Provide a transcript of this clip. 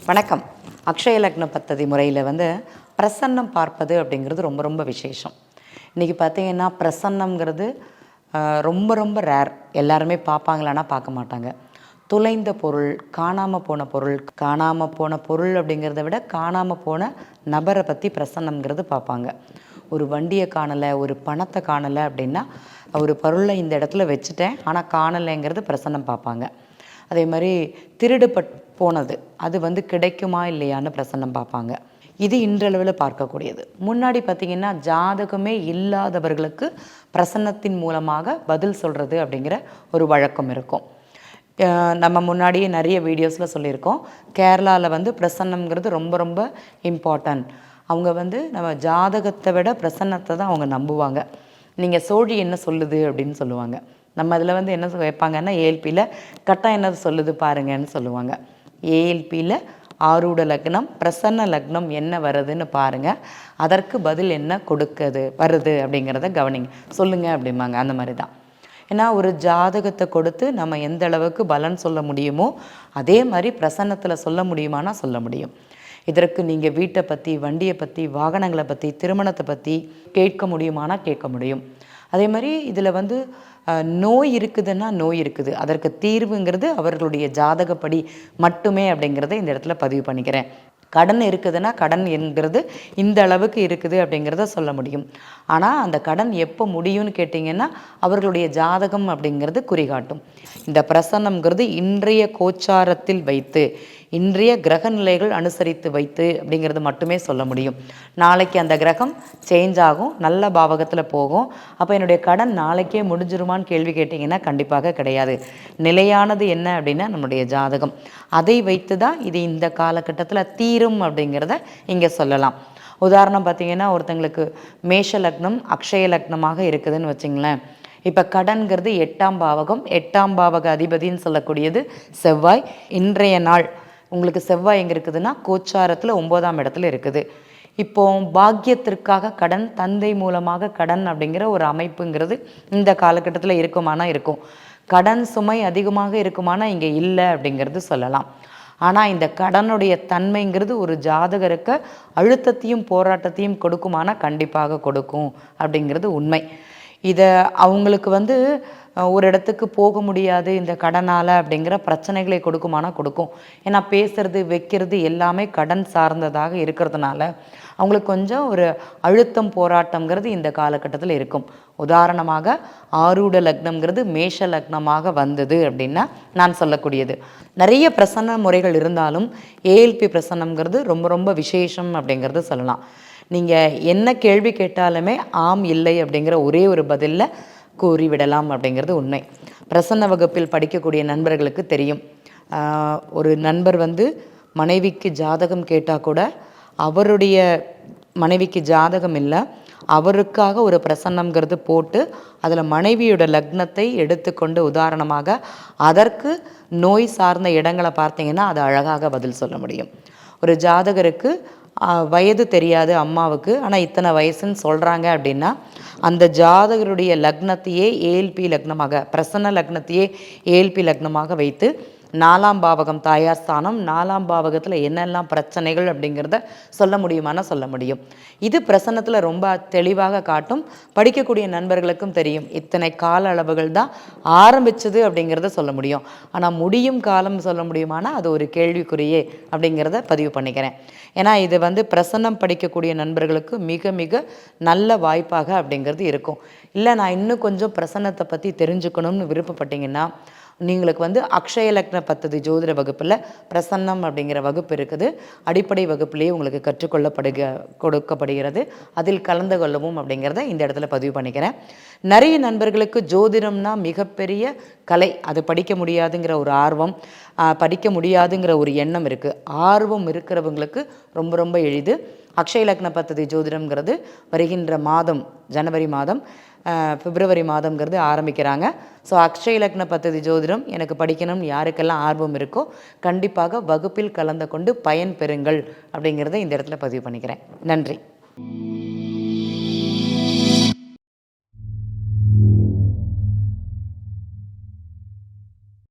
வணக்கம். அக்ஷய லக்ன பத்ததி முறையில் பிரசன்னம் பார்ப்பது அப்படிங்கிறது ரொம்ப ரொம்ப விசேஷம். இன்றைக்கி பார்த்திங்கன்னா பிரசன்னம்ங்கிறது ரொம்ப ரொம்ப ரேர். எல்லாருமே பார்ப்பாங்களான்னா பார்க்க மாட்டாங்க. தொலைந்த பொருள், காணாமல் போன பொருள் அப்படிங்கிறத விட காணாமல் போன நபரை பற்றி பிரசன்னம்ங்கிறது பார்ப்பாங்க. ஒரு வண்டியை காணலை, ஒரு பணத்தை காணலை அப்படின்னா ஒரு பொருளை இந்த இடத்துல வச்சுட்டேன் ஆனால் காணலைங்கிறது பிரசன்னம் பார்ப்பாங்க. அதே மாதிரி போனது அது கிடைக்குமா இல்லையான்னு பிரசன்னம் பார்ப்பாங்க. இது இன்றளவில் பார்க்கக்கூடியது. முன்னாடி பார்த்திங்கன்னா ஜாதகமே இல்லாதவர்களுக்கு பிரசன்னத்தின் மூலமாக பதில் சொல்கிறது அப்படிங்கிற ஒரு வழக்கம் இருக்கும். நம்ம முன்னாடியே நிறைய வீடியோஸில் சொல்லியிருக்கோம். கேரளாவில் பிரசன்னம்ங்கிறது ரொம்ப ரொம்ப இம்பார்ட்டன்ட். அவங்க நம்ம ஜாதகத்தை விட பிரசன்னத்தை தான் அவங்க நம்புவாங்க. நீங்கள் சோழி என்ன சொல்லுது அப்படின்னு சொல்லுவாங்க. நம்ம அதில் என்ன வைப்பாங்கன்னா ஏஎல்பியில் கட்டம் என்னது சொல்லுது பாருங்கன்னு சொல்லுவாங்க. ஏஎல்பியில் ஆரூட லக்னம் பிரசன்ன லக்னம் என்ன வருதுன்னு பாருங்கள், அதற்கு பதில் என்ன வருது அப்படிங்கிறத கவனிங்க, சொல்லுங்கள் அப்படிம்பாங்க. அந்த மாதிரி தான். ஏன்னா ஒரு ஜாதகத்தை கொடுத்து நம்ம எந்த அளவுக்கு பலன் சொல்ல முடியுமோ அதே மாதிரி பிரசன்னத்தில் சொல்ல முடியுமானா சொல்ல முடியும். இதற்கு நீங்கள் வீட்டை பற்றி, வண்டியை பற்றி, வாகனங்களை பற்றி, திருமணத்தை பற்றி கேட்க முடியுமானா கேட்க முடியும். அதே மாதிரி இதில் நோய் இருக்குதுன்னா நோய் இருக்குது, அதற்கு தீர்வுங்கிறது அவர்களுடைய ஜாதகப்படி மட்டுமே அப்படிங்கிறத இந்த இடத்துல பதிவு பண்ணிக்கிறேன். கடன் இருக்குதுன்னா கடன் என்கிறது இந்த அளவுக்கு இருக்குது அப்படிங்கிறத சொல்ல முடியும். ஆனால் அந்த கடன் எப்போ முடியும்னு கேட்டிங்கன்னா அவர்களுடைய ஜாதகம் அப்படிங்கிறது குறிகாட்டும். இந்த பிரசன்னம்ங்கிறது இன்றைய கோச்சாரத்தில் வைத்து, இன்றைய கிரக நிலைகள் அனுசரித்து வைத்து அப்படிங்கிறது மட்டுமே சொல்ல முடியும். நாளைக்கு அந்த கிரகம் சேஞ்ச் ஆகும், நல்ல பாவகத்தில் போகும். அப்போ என்னுடைய கடன் நாளைக்கே முடிஞ்சிருமான்னு கேள்வி கேட்டிங்கன்னா கண்டிப்பாக கிடையாது. நிலையானது என்ன அப்படின்னா நம்முடைய ஜாதகம். அதை வைத்து தான் இது இந்த காலகட்டத்தில் தீரும் அப்படிங்கிறத இங்கே சொல்லலாம். உதாரணம் பார்த்திங்கன்னா ஒருத்தங்களுக்கு மேஷ லக்னம் அக்ஷய லக்னமாக இருக்குதுன்னு வச்சுங்களேன். இப்போ கடன்கிறது 8ஆம் பாவகம், 8ஆம் பாவக அதிபதின்னு சொல்லக்கூடியது செவ்வாய். இன்றைய நாள் உங்களுக்கு செவ்வாய் எங்கே இருக்குதுன்னா கோச்சாரத்தில் 9ஆம் இடத்துல இருக்குது. இப்போ பாக்கியத்திற்காக கடன், தந்தை மூலமாக கடன் அப்படிங்கிற ஒரு அமைப்புங்கிறது இந்த காலகட்டத்தில் இருக்குமானா இருக்கும். கடன் சுமை அதிகமாக இருக்குமானா இங்கே இல்லை அப்படிங்கிறது சொல்லலாம். ஆனால் இந்த கடனுடைய தன்மைங்கிறது ஒரு ஜாதகருக்கு அழுத்தத்தையும் போராட்டத்தையும் கொடுக்குமானா கண்டிப்பாக கொடுக்கும் அப்படிங்கிறது உண்மை. இதை அவங்களுக்கு ஒரு இடத்துக்கு போக முடியாது இந்த கடனால் அப்படிங்கிற பிரச்சனைகளை கொடுக்குமானா கொடுக்கும். ஏன்னா பேசுறது வைக்கிறது எல்லாமே கடன் சார்ந்ததாக இருக்கிறதுனால அவங்களுக்கு கொஞ்சம் ஒரு அழுத்தம் போராட்டங்கிறது இந்த காலகட்டத்தில் இருக்கும். உதாரணமாக ஆரூட லக்னம்ங்கிறது மேஷ லக்னமாக வந்தது அப்படின்னா நான் சொல்லக்கூடியது. நிறைய பிரசன்ன முறைகள் இருந்தாலும் ஏஎல்பி பிரசன்னம்ங்கிறது ரொம்ப ரொம்ப விசேஷம் அப்படிங்கிறது சொல்லலாம். நீங்கள் என்ன கேள்வி கேட்டாலுமே ஆம் இல்லை அப்படிங்கிற ஒரே ஒரு பதிலில் கூறிவிடலாம் அப்படிங்கிறது உண்மை. பிரசன்ன வகுப்பில் படிக்கக்கூடிய நண்பர்களுக்கு தெரியும். ஒரு நண்பர் மனைவிக்கு ஜாதகம் கேட்டால் கூட அவருடைய மனைவிக்கு ஜாதகம் இல்லை, அவருக்காக ஒரு பிரசன்னம்ங்கிறது போட்டு அதில் மனைவியோட லக்னத்தை எடுத்துக்கொண்டு உதாரணமாக அதற்கு நோய் சார்ந்த இடங்களை பார்த்தீங்கன்னா அது அழகாக பதில் சொல்ல முடியும். ஒரு ஜாதகருக்கு வயது தெரியாது அம்மாவுக்கு, ஆனால் இத்தனை வயசுன்னு சொல்கிறாங்க அப்படின்னா அந்த ஜாதகருடைய லக்னத்தையே ஏஎல்பி லக்னமாக, பிரசன்ன லக்னத்தையே ஏஎல்பி லக்னமாக வைத்து 4ஆம் பாவகம் தாயார் ஸ்தானம், 4ஆம் பாவகத்தில் என்னெல்லாம் பிரச்சனைகள் அப்படிங்கிறத சொல்ல முடியுமானா சொல்ல முடியும். இது பிரசன்னத்தில் ரொம்ப தெளிவாக காட்டும். படிக்கக்கூடிய நண்பர்களுக்கும் தெரியும் இத்தனை கால அளவுகள் தான் ஆரம்பிச்சது அப்படிங்கிறத சொல்ல முடியும். ஆனால் முடியும் காலம் சொல்ல முடியுமானா அது ஒரு கேள்விக்குறியே அப்படிங்கிறத பதிவு பண்ணிக்கிறேன். ஏன்னா இது பிரசன்னம் படிக்கக்கூடிய நண்பர்களுக்கு மிக மிக நல்ல வாய்ப்பாக அப்படிங்கிறது இருக்கும். இல்லை நான் இன்னும் கொஞ்சம் பிரசன்னத்தை பற்றி தெரிஞ்சுக்கணும்னு விருப்பப்பட்டீங்கன்னா நீங்களுக்கு அக்ஷய லக்ன பத்ததி ஜோதிட வகுப்பில் பிரசன்னம் அப்படிங்கிற வகுப்பு இருக்குது. அடிப்படை வகுப்புலேயே உங்களுக்கு கொடுக்கப்படுகிறது. அதில் கலந்து கொள்ளவும் அப்படிங்கிறத இந்த இடத்துல பதிவு பண்ணிக்கிறேன். நிறைய நண்பர்களுக்கு ஜோதிடம்னா மிகப்பெரிய கலை, அது படிக்க முடியாதுங்கிற ஒரு ஆர்வம், படிக்க முடியாதுங்கிற ஒரு எண்ணம் இருக்குது. ஆர்வம் இருக்கிறவங்களுக்கு ரொம்ப ரொம்ப எளிது. அக்ஷய லக்ன பத்ததி ஜோதிடம்ங்கிறது வருகின்ற மாதம் ஜனவரி மாதம், பிப்ரவரி மாதம்ங்கிறது ஆரம்பிக்கிறாங்க. ஸோ அக்ஷய லக்ன பத்ததி ஜோதிடம் எனக்கு படிக்கணும்னு யாருக்கெல்லாம் ஆர்வம் இருக்கோ கண்டிப்பாக வகுப்பில் கலந்து கொண்டு பயன் பெறுங்கள் அப்படிங்கிறத இந்த இடத்துல பதிவு பண்ணிக்கிறேன். நன்றி.